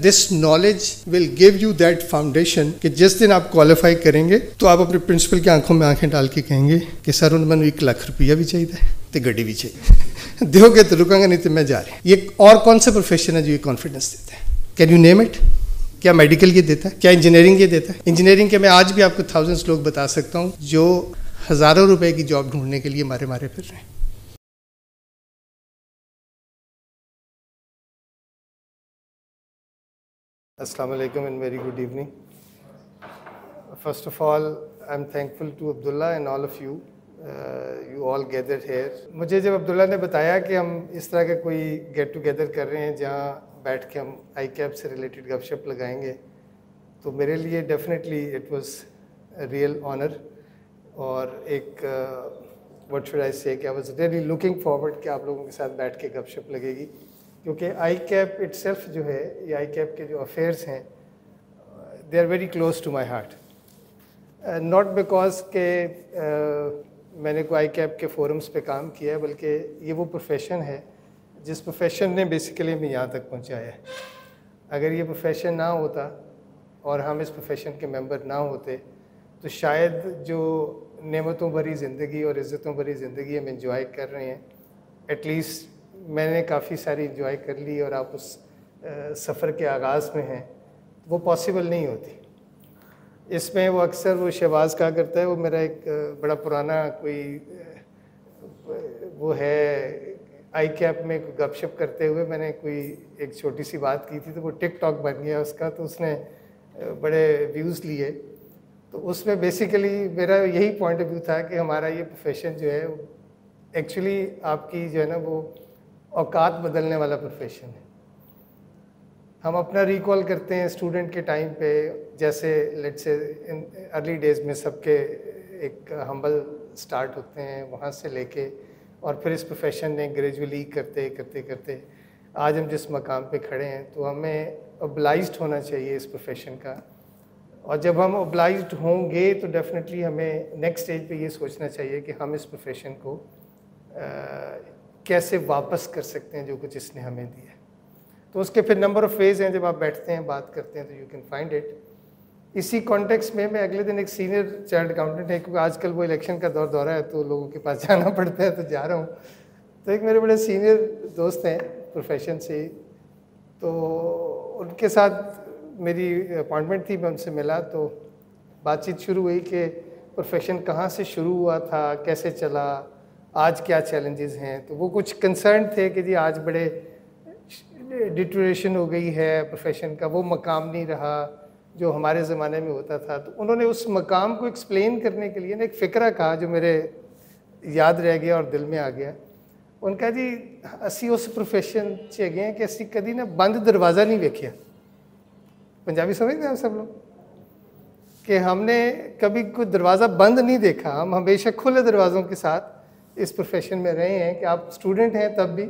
This knowledge will give you that foundation कि जिस दिन आप क्वालिफाई करेंगे तो आप अपने प्रिंसिपल की आंखों में आंखें डाल के कहेंगे कि सर उन्हें मैंने 1 लाख रुपया भी चाहिए तो गड्डी भी चाहिए दोगे तो रुकांगा, नहीं तो मैं जा रही। ये और कौन सा प्रोफेशन है जो ये कॉन्फिडेंस देता है? Can you name it? क्या मेडिकल ये देता है? क्या इंजीनियरिंग ये देता है? इंजीनियरिंग के मैं आज भी आपको थाउजेंड्स लोग बता सकता हूँ जो हज़ारों रुपए की जॉब ढूंढने के लिए मारे मारे फिर रहे हैं। Assalamu alaikum and very good evening. First of all, I'm thankful to Abdullah and all of you. You all gathered here. मुझे जब अब्दुल्ला ने बताया कि हम इस तरह का कोई गेट टुगेदर कर रहे हैं जहाँ बैठ के हम ICAP से रिलेटेड गपशप लगाएंगे, तो मेरे लिए definitely it was a real honour और एक व्हाट शुड आई से कि I was really looking forward कि आप लोगों के साथ बैठ के गपशप लगेगी, क्योंकि ICAP इटसेल्फ जो है, ये ICAP के जो अफेयर्स हैं, they are very close to my heart. Not because के मैंने कोई ICAP के फोरम्स पे काम किया है, बल्कि ये वो प्रोफेशन है जिस प्रोफेशन ने बेसिकली हमें यहाँ तक पहुँचाया है। अगर ये प्रोफेशन ना होता और हम इस प्रोफेशन के मेंबर ना होते तो शायद जो नेमतों भरी ज़िंदगी और इज़्ज़तों भरी ज़िंदगी हम इंजॉय कर रहे हैं, एटलीस्ट मैंने काफ़ी सारी इंजॉय कर ली और आप उस सफ़र के आगाज़ में हैं, वो पॉसिबल नहीं होती। इसमें वो अक्सर वो शहबाज कहा करता है, वो मेरा एक बड़ा पुराना कोई वो है, ICAP में गपशप करते हुए मैंने कोई एक छोटी सी बात की थी तो वो टिकटॉक बन गया उसका, तो उसने बड़े व्यूज़ लिए। तो उसमें बेसिकली मेरा यही पॉइंट ऑफ व्यू था कि हमारा ये प्रोफेशन जो है एक्चुअली आपकी जो है ना वो औकात बदलने वाला प्रोफेशन है। हम अपना रिकॉल करते हैं स्टूडेंट के टाइम पे, जैसे let's say in early days में सबके एक हम्बल स्टार्ट होते हैं, वहाँ से लेके और फिर इस प्रोफेशन ने ग्रेजुअली करते करते करते आज हम जिस मकाम पे खड़े हैं, तो हमें ऑब्लाइज्ड होना चाहिए इस प्रोफेशन का। और जब हम ऑब्लाइज्ड होंगे तो डेफिनेटली हमें नेक्स्ट स्टेज पे ये सोचना चाहिए कि हम इस प्रोफेशन को कैसे वापस कर सकते हैं जो कुछ इसने हमें दिया। तो उसके फिर नंबर ऑफ़ वेज़ हैं, जब आप बैठते हैं बात करते हैं तो यू कैन फाइंड इट। इसी कॉन्टेक्स्ट में मैं अगले दिन एक सीनियर चार्टर्ड अकाउंटेंट है, क्योंकि आजकल वो इलेक्शन का दौर है तो लोगों के पास जाना पड़ता है, तो जा रहा हूँ। तो एक मेरे बड़े सीनियर दोस्त हैं प्रोफेशन से, तो उनके साथ मेरी अपॉइंटमेंट थी, मैं उनसे मिला तो बातचीत शुरू हुई कि प्रोफेशन कहाँ से शुरू हुआ था, कैसे चला, आज क्या चैलेंजेस हैं। तो वो कुछ कंसर्न थे कि जी आज बड़े डिटोरेशन हो गई है प्रोफेशन का, वो मकाम नहीं रहा जो हमारे ज़माने में होता था। तो उन्होंने उस मकाम को एक्सप्लेन करने के लिए ना एक फ़िक्रा कहा जो मेरे याद रह गया और दिल में आ गया। उनका जी असी उस प्रोफेशन च गए कि असी कभी ना बंद दरवाज़ा नहीं वेख्या। पंजाबी समझते हैं सब लोग कि हमने कभी कोई दरवाज़ा बंद नहीं देखा, हम हमेशा खुले दरवाज़ों के साथ इस प्रोफेशन में रहे हैं। कि आप स्टूडेंट हैं तब भी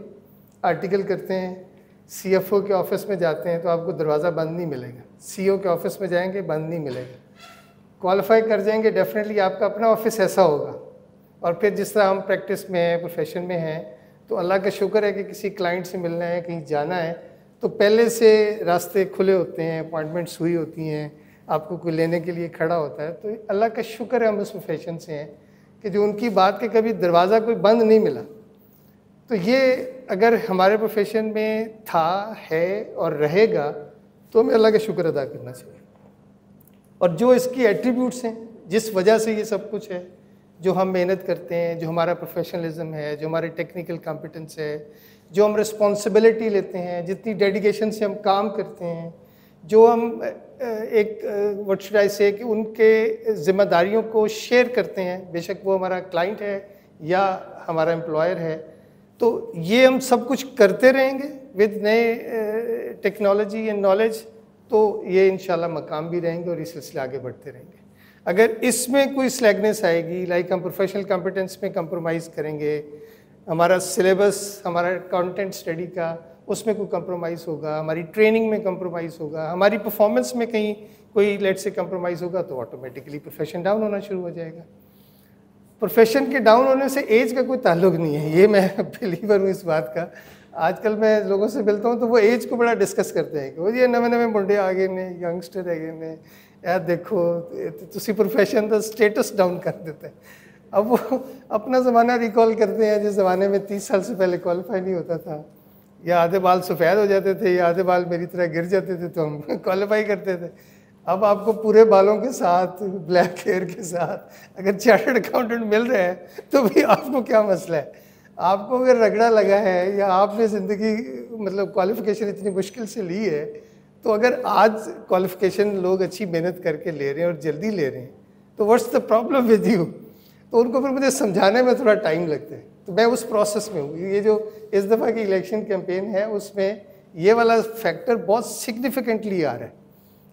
आर्टिकल करते हैं, CFO के ऑफिस में जाते हैं तो आपको दरवाज़ा बंद नहीं मिलेगा, CEO के ऑफिस में जाएंगे बंद नहीं मिलेगा, क्वालिफाई कर जाएंगे डेफिनेटली आपका अपना ऑफिस ऐसा होगा। और फिर जिस तरह हम प्रैक्टिस में हैं, प्रोफेशन में हैं, तो अल्लाह का शुक्र है कि किसी क्लाइंट से मिलना है, कहीं जाना है, तो पहले से रास्ते खुले होते हैं, अपॉइंटमेंट्स हुई होती हैं, आपको कोई लेने के लिए खड़ा होता है। तो अल्लाह का शुक्र है हम उस प्रोफेशन से हैं कि जो उनकी बात के कभी दरवाज़ा कोई बंद नहीं मिला। तो ये अगर हमारे प्रोफेशन में था, है और रहेगा तो हमें अल्लाह का शुक्र अदा करना चाहिए। और जो इसकी एट्रीब्यूट्स हैं, जिस वजह से ये सब कुछ है, जो हम मेहनत करते हैं, जो हमारा प्रोफेशनलिज्म है, जो हमारे टेक्निकल कॉम्पिटेंस है, जो हम रिस्पॉन्सिबिलिटी लेते हैं, जितनी डेडिकेशन से हम काम करते हैं, जो हम एक व्हाट शुड आई से कि उनके ज़िम्मेदारियों को शेयर करते हैं, बेशक वो हमारा क्लाइंट है या हमारा एम्प्लॉयर है, तो ये हम सब कुछ करते रहेंगे विद नए टेक्नोलॉजी एंड नॉलेज, तो ये इंशाल्लाह मकाम भी रहेंगे और इस सिलसिले आगे बढ़ते रहेंगे। अगर इसमें कोई स्लैगनेस आएगी, लाइक हम प्रोफेशनल कॉम्पिटेंस में कंप्रोमाइज़ करेंगे, हमारा सिलेबस, हमारा कंटेंट स्टडी का उसमें कोई कंप्रोमाइज़ होगा, हमारी ट्रेनिंग में कंप्रोमाइज़ होगा, हमारी परफॉर्मेंस में कहीं कोई लेट से कंप्रोमाइज़ होगा, तो ऑटोमेटिकली प्रोफेशन डाउन होना शुरू हो जाएगा। प्रोफेशन के डाउन होने से एज का कोई ताल्लुक नहीं है, ये मैं बिलीवर हूँ इस बात का। आजकल मैं लोगों से मिलता हूँ तो वो एज को बड़ा डिस्कस करते हैं कि वो ये नवे नवे मुंडे आ गए ने, यंगस्टर है गए ने, यार देखो तुसी प्रोफेशन का स्टेटस डाउन कर देते हैं। अब वो अपना ज़माना रिकॉल करते हैं जिस ज़माने में 30 साल से पहले क्वालिफाई नहीं होता था, या आधे बाल सफ़ेद हो जाते थे या आधे बाल मेरी तरह गिर जाते थे तो हम क्वालिफाई करते थे। अब आपको पूरे बालों के साथ, ब्लैक हेयर के साथ अगर चार्टर्ड अकाउंटेंट मिल रहे हैं तो भी आपको क्या मसला है? आपको अगर रगड़ा लगा है या आपने ज़िंदगी मतलब क्वालिफ़िकेशन इतनी मुश्किल से ली है, तो अगर आज क्वालिफ़िकेशन लोग अच्छी मेहनत करके ले रहे हैं और जल्दी ले रहे हैं, तो what's the problem with you? तो उनको फिर मुझे समझाने में थोड़ा टाइम लगता है। तो मैं उस प्रोसेस में हूँ। ये जो इस दफ़ा की इलेक्शन कैंपेन है उसमें ये वाला फैक्टर बहुत सिग्निफिकेंटली आ रहा है,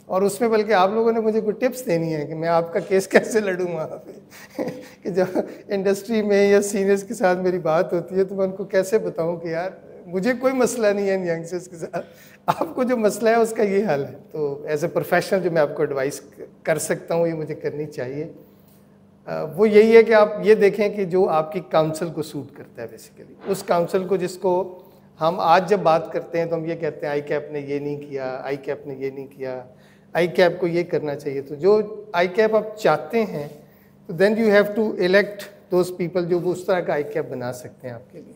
और उसमें बल्कि आप लोगों ने मुझे कोई टिप्स देनी है कि मैं आपका केस कैसे लड़ूँ वहाँ पे कि जब इंडस्ट्री में या सीनियर्स के साथ मेरी बात होती है तो मैं उनको कैसे बताऊँ कि यार मुझे कोई मसला नहीं है इन यंगस्टर्स के साथ, आपको जो मसला है उसका ये हल है। तो एज ए प्रोफेशनल जो मैं आपको एडवाइस कर सकता हूँ, ये मुझे करनी चाहिए, वो यही है कि आप ये देखें कि जो आपकी काउंसिल को सूट करता है, बेसिकली उस काउंसिल को जिसको हम आज जब बात करते हैं तो हम ये कहते हैं आई कैप ने ये नहीं किया, आई कैप ने ये नहीं किया, आई कैप को ये करना चाहिए। तो जो आई कैप आप चाहते हैं तो then you have to elect those people जो वो उस तरह का आई कैप बना सकते हैं आपके लिए।